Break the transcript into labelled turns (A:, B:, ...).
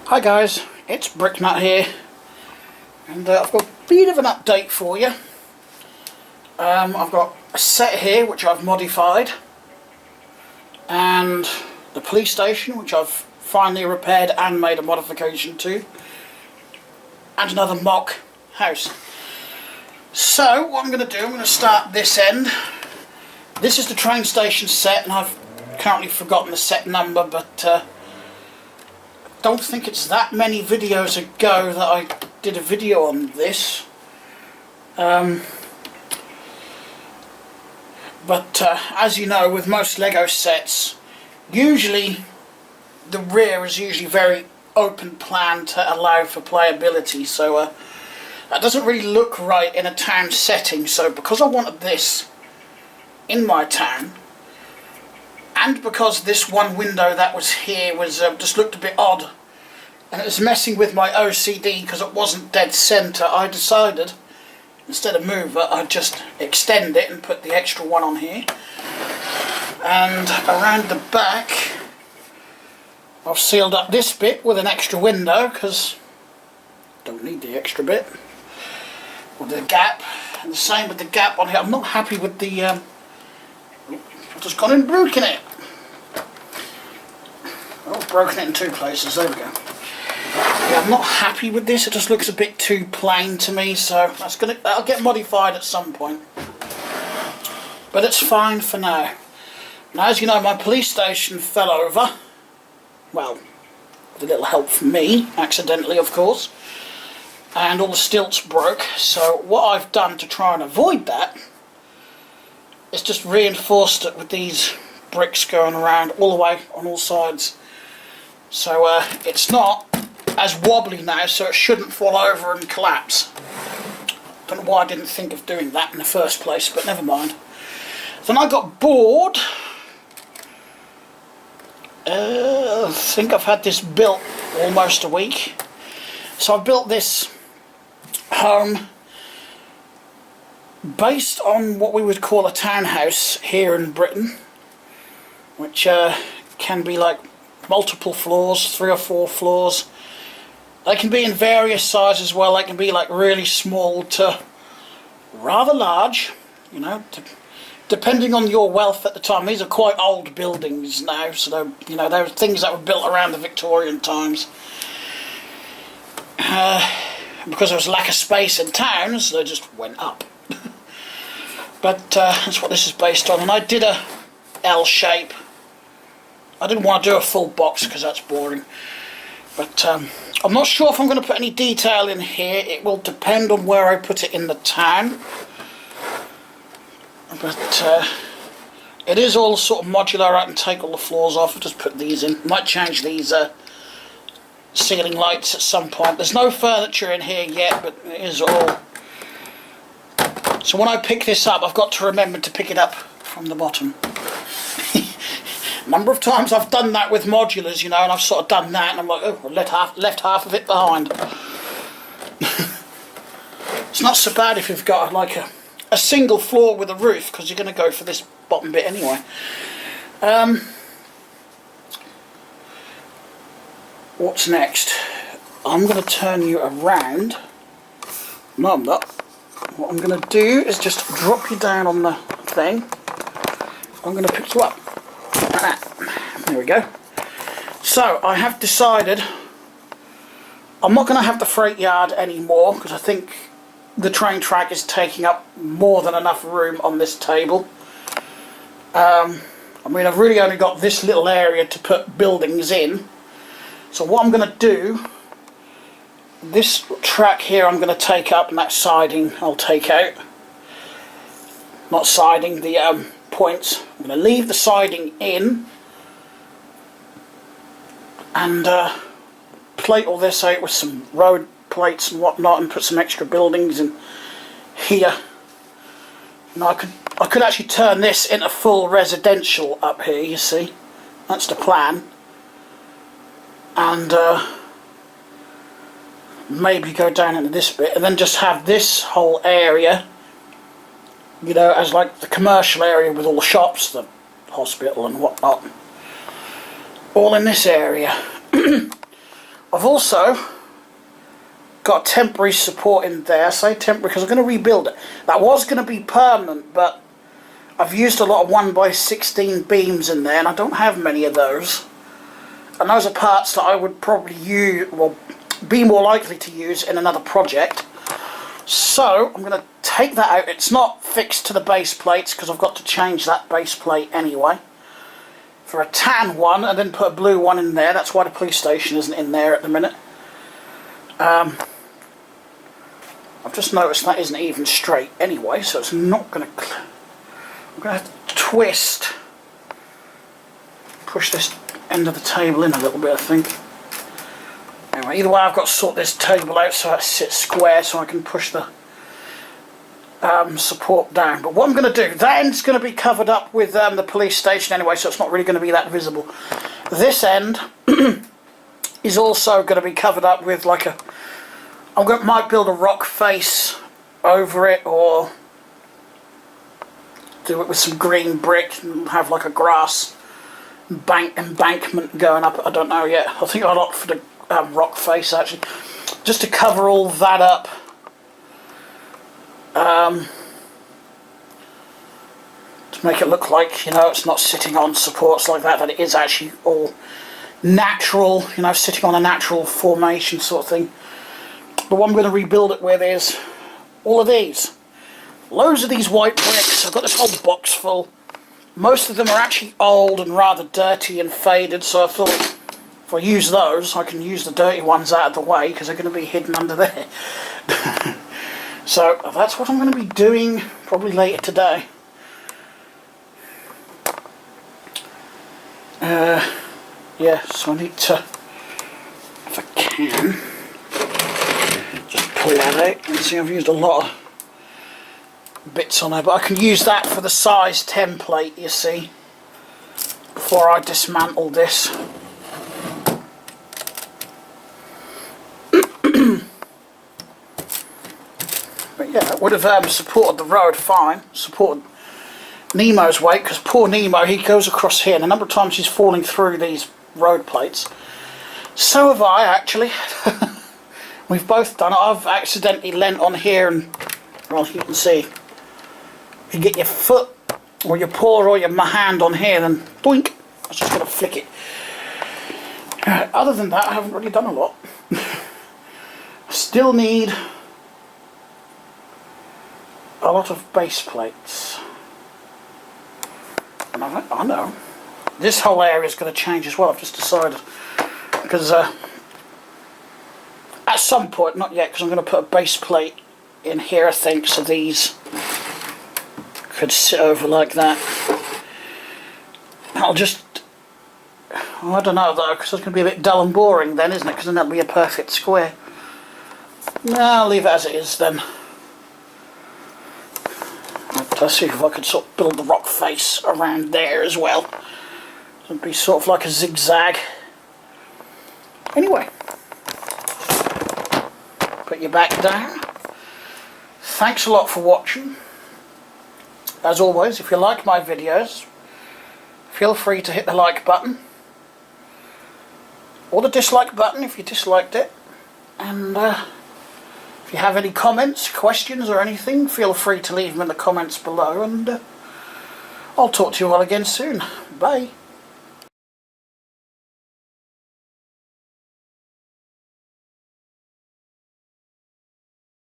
A: Hi guys, it's Bricknut here, and I've got a bit of an update for you. I've got a set here which I've modified, and the police station which I've finally repaired and made a modification to, and another MOC house. So what I'm going to do, I'm going to start this end. This is the train station set, and I've currently forgotten the set number, but don't think it's that many videos ago that I did a video on this. But as you know, with most Lego sets, usually the rear is usually very open plan to allow for playability, so that doesn't really look right in a town setting. So because I wanted this in my town, and because this one window that was here was just looked a bit odd, and it was messing with my OCD because it wasn't dead centre, I decided instead of move it, I'd just extend it and put the extra one on here. And around the back I've sealed up this bit with an extra window because I don't need the extra bit, with the gap, and the same with the gap on here. I'm not happy with the I've just gone and broken it. Oh, broken it in two places, there we go. Yeah, I'm not happy with this, it just looks a bit too plain to me, so that'll get modified at some point. But it's fine for now. Now, as you know, my police station fell over. Well, with a little help from me, accidentally of course. And all the stilts broke, so what I've done to try and avoid that is just reinforced it with these bricks going around all the way on all sides. So it's not as wobbly now, so it shouldn't fall over and collapse. Don't know why I didn't think of doing that in the first place, but never mind. Then I got bored. I think I've had this built almost a week. So I built this home based on what we would call a townhouse here in Britain, which can be like multiple floors, 3 or 4 floors. They can be in various sizes as well. They can be like really small to rather large, you know, depending on your wealth at the time. These are quite old buildings now, so you know, they're things that were built around the Victorian times. Because there was lack of space in towns, they just went up. But that's what this is based on, and I did a L shape. I didn't want to do a full box because that's boring, but I'm not sure if I'm going to put any detail in here. It will depend on where I put it in the town, but it is all sort of modular. I can take all the floors off and just put these in. Might change these ceiling lights at some point. There's no furniture in here yet, but it is all. So when I pick this up, I've got to remember to pick it up from the bottom. A number of times I've done that with modulars, you know, and I've sort of done that, and I'm like, oh, I left half of it behind. It's not so bad if you've got like a single floor with a roof, because you're going to go for this bottom bit anyway. What's next? I'm going to turn you around. No, I'm not. What I'm going to do is just drop you down on the thing. I'm going to pick you up. There we go. So I have decided I'm not going to have the freight yard anymore, because I think the train track is taking up more than enough room on this table. I mean, I've really only got this little area to put buildings in. So what I'm going to do, this track here I'm going to take up, and that siding I'll take out. Not siding, the points. I'm going to leave the siding in and plate all this out with some road plates and whatnot, and put some extra buildings in here. Now I could actually turn this into full residential up here, you see. That's the plan. And maybe go down into this bit, and then just have this whole area, you know, as like the commercial area with all the shops, the hospital and whatnot, all in this area. I've also got temporary support in there. I say temporary because I'm going to rebuild it. That was going to be permanent, but I've used a lot of 1x16 beams in there, and I don't have many of those. And those are parts that I would probably use, well, be more likely to use in another project. So I'm going to take that out. It's not fixed to the base plates because I've got to change that base plate anyway for a tan one, and then put a blue one in there. That's why the police station isn't in there at the minute. I've just noticed that isn't even straight anyway, so it's not going to... I'm going to have to twist, push this end of the table in a little bit, I think. Anyway, either way, I've got to sort this table out so it sits square so I can push the support down. But what I'm going to do, that end's going to be covered up with the police station anyway, so it's not really going to be that visible. This end is also going to be covered up with like a... might build a rock face over it, or do it with some green brick and have like a grass embankment going up. I don't know yet. I think I'll opt for the rock face actually, just to cover all that up. To make it look like, you know, it's not sitting on supports like that, that it is actually all natural, you know, sitting on a natural formation sort of thing. But what I'm going to rebuild it with is all of these. Loads of these white bricks. I've got this whole box full. Most of them are actually old and rather dirty and faded, so I thought if I use those, I can use the dirty ones out of the way because they're going to be hidden under there. So that's what I'm going to be doing probably later today. Yeah, so I need to, if I can, just pull that out. You can see I've used a lot of bits on there, but I can use that for the size template, you see, before I dismantle this. But yeah, it would have supported the road fine, supported Nemo's weight, because poor Nemo, he goes across here, and a number of times he's falling through these road plates. So have I, actually. We've both done it. I've accidentally leant on here, and, well, you can see, if you get your foot, or your paw, or your hand on here, then doink, I was just going to flick it. Other than that, I haven't really done a lot. I still need a lot of base plates. And I know this whole area is going to change as well. I've just decided, because at some point, not yet, because I'm going to put a base plate in here, I think, so these could sit over like that. I'll just, I don't know though, because it's going to be a bit dull and boring then, isn't it? Because then that'll be a perfect square. No, I'll leave it as it is then. Let's see if I could sort of build the rock face around there as well. It'd be sort of like a zigzag. Anyway, put your back down. Thanks a lot for watching. As always, if you like my videos, feel free to hit the like button. Or the dislike button if you disliked it. And if you have any comments, questions or anything, feel free to leave them in the comments below, and I'll talk to you all again soon. Bye.